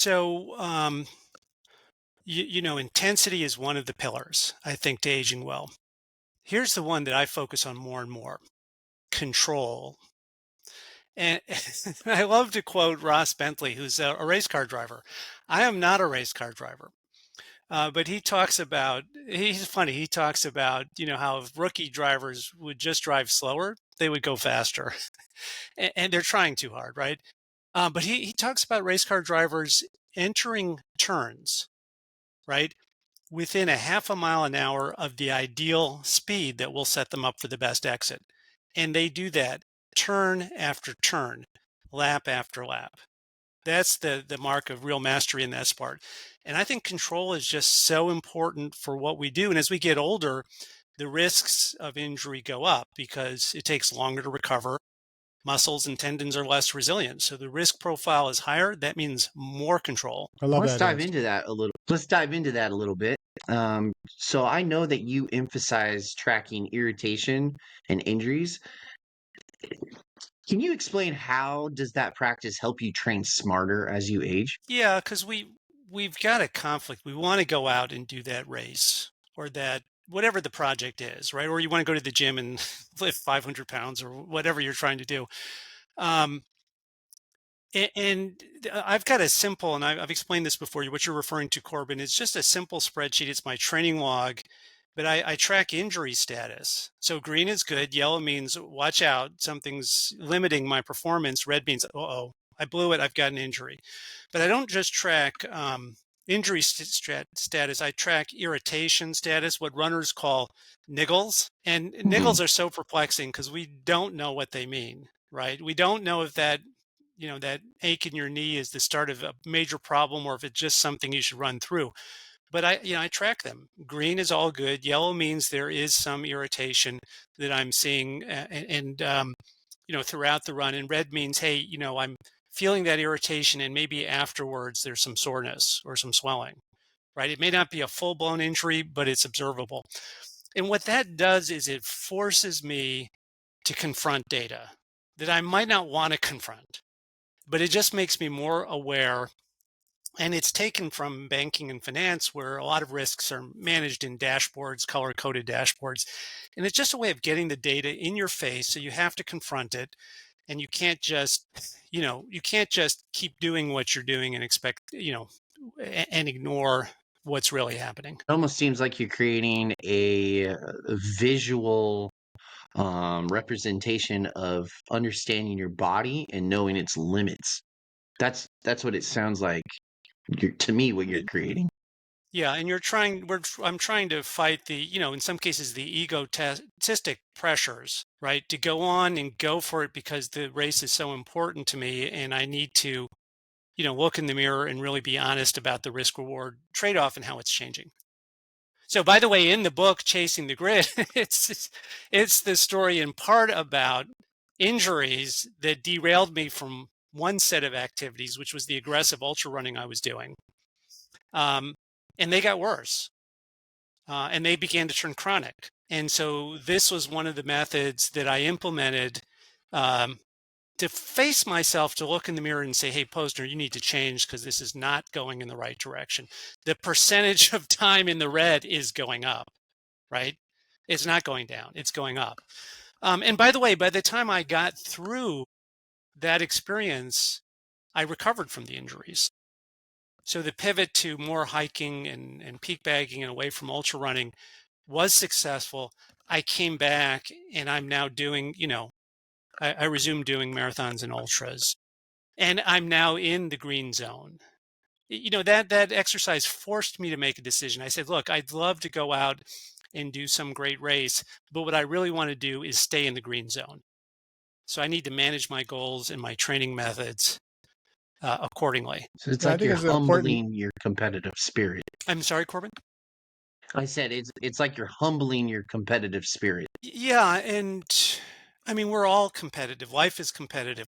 So, intensity is one of the pillars, I think, to aging well. Here's the one that I focus on more and more: control. And I love to quote Ross Bentley, who's a race car driver. I am not a race car driver. But he's funny. He talks about, how if rookie drivers would just drive slower, they would go faster. And they're trying too hard, right? But he talks about race car drivers entering turns, right, within a half a mile an hour of the ideal speed that will set them up for the best exit. And they do that turn after turn, lap after lap. That's the mark of real mastery in that sport. And I think control is just so important for what we do. And as we get older, the risks of injury go up because it takes longer to recover. Muscles and tendons are less resilient. So the risk profile is higher. That means more control. I love Let's that dive answer. into that a little. Let's dive into that a little bit. So I know that you emphasize tracking irritation and injuries. Can you explain how does that practice help you train smarter as you age? Yeah, because we've got a conflict. We want to go out and do that race or that whatever the project is, right? Or you want to go to the gym and lift 500 pounds or whatever you're trying to do. Um, and I've got a simple, and I've explained this before. What you're referring to, Corbin, is just a simple spreadsheet. It's my training log, but I track injury status. So green is good. Yellow means watch out, something's limiting my performance. Red means, oh, I blew it. I've got an injury. But I don't just track injury status. I track irritation status, what runners call niggles. And Mhm. niggles are so perplexing because we don't know what they mean, right? We don't know if that ache in your knee is the start of a major problem or if it's just something you should run through. But I track them. Green is all good. Yellow means there is some irritation that I'm seeing, throughout the run. And red means, hey, I'm feeling that irritation, and maybe afterwards there's some soreness or some swelling. Right? It may not be a full blown injury, but it's observable. And what that does is it forces me to confront data that I might not want to confront, but it just makes me more aware. And it's taken from banking and finance, where a lot of risks are managed in dashboards, color coded dashboards. And it's just a way of getting the data in your face. So you have to confront it. And you can't just keep doing what you're doing and expect, and ignore what's really happening. It almost seems like you're creating a visual representation of understanding your body and knowing its limits. That's what it sounds like to me what you're creating. Yeah, and I'm trying to fight in some cases, the egotistic pressures, right? To go on and go for it because the race is so important to me, and I need to, look in the mirror and really be honest about the risk reward trade-off and how it's changing. So, by the way, in the book Chasing the Grid, it's the story in part about injuries that derailed me from one set of activities, which was the aggressive ultra running I was doing. And they got worse. And they began to turn chronic. And so this was one of the methods that I implemented, to face myself, to look in the mirror and say, hey, Posner, you need to change because this is not going in the right direction. The percentage of time in the red is going up, right? It's not going down, it's going up. And by the way, by the time I got through that experience, I recovered from the injuries. So the pivot to more hiking and peak bagging and away from ultra running was successful. I came back and I'm now doing, I resumed doing marathons and ultras, and I'm now in the green zone. That exercise forced me to make a decision. I said, look, I'd love to go out and do some great race, but what I really want to do is stay in the green zone. So I need to manage my goals and my training methods accordingly. So it's Yeah, I like think you're it's important. humbling your competitive spirit. I'm sorry, Corbin? I said it's like you're humbling your competitive spirit. Yeah, and I mean, we're all competitive. Life is competitive.